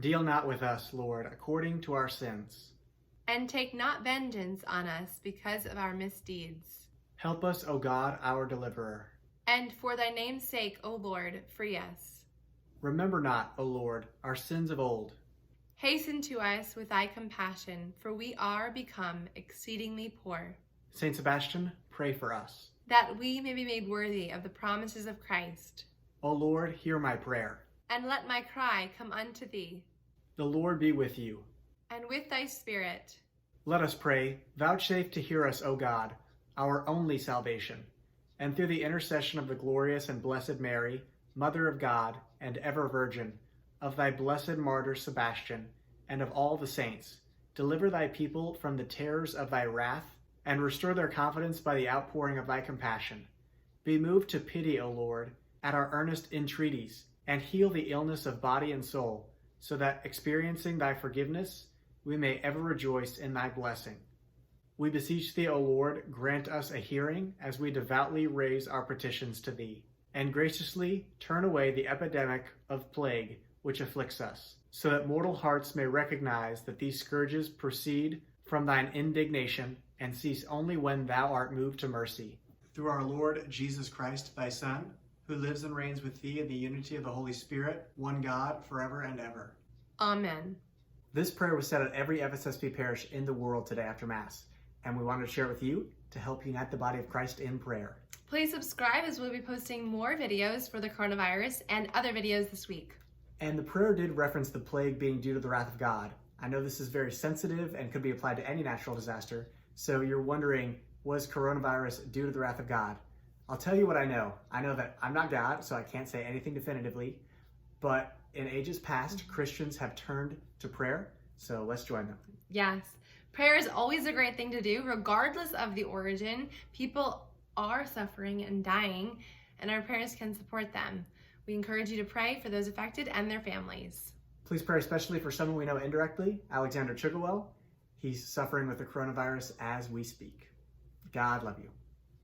Deal not with us, Lord, according to our sins. And take not vengeance on us because of our misdeeds. Help us, O God, our deliverer. And for thy name's sake, O Lord, free us. Remember not, O Lord, our sins of old. Hasten to us with thy compassion, for we are become exceedingly poor. Saint Sebastian, pray for us. That we may be made worthy of the promises of Christ. O Lord, hear my prayer. And let my cry come unto thee. The Lord be with you. And with thy spirit. Let us pray. Vouchsafe to hear us, O God, our only salvation, and through the intercession of the glorious and blessed Mary, Mother of God and ever Virgin, of thy blessed martyr Sebastian, and of all the saints, deliver thy people from the terrors of thy wrath, and restore their confidence by the outpouring of thy compassion. Be moved to pity, O Lord, at our earnest entreaties, and heal the illness of body and soul, so that, experiencing thy forgiveness, we may ever rejoice in thy blessing. We beseech thee, O Lord, grant us a hearing as we devoutly raise our petitions to thee, and graciously turn away the epidemic of plague which afflicts us, so that mortal hearts may recognize that these scourges proceed from thine indignation and cease only when thou art moved to mercy. Through our Lord Jesus Christ, thy Son, who lives and reigns with thee in the unity of the Holy Spirit, one God, forever and ever. Amen. This prayer was said at every FSSP parish in the world today after Mass, and we wanted to share it with you to help unite the body of Christ in prayer. Please subscribe as we'll be posting more videos for the coronavirus and other videos this week. And the prayer did reference the plague being due to the wrath of God. I know this is very sensitive and could be applied to any natural disaster, so you're wondering, was coronavirus due to the wrath of God? I'll tell you what I know. I know that I'm not God, so I can't say anything definitively, but in ages past, Christians have turned to prayer, so let's join them. Yes. Prayer is always a great thing to do, regardless of the origin. People are suffering and dying, and our prayers can support them. We encourage you to pray for those affected and their families. Please pray especially for someone we know indirectly, Alexander Chugawell. He's suffering with the coronavirus as we speak. God love you.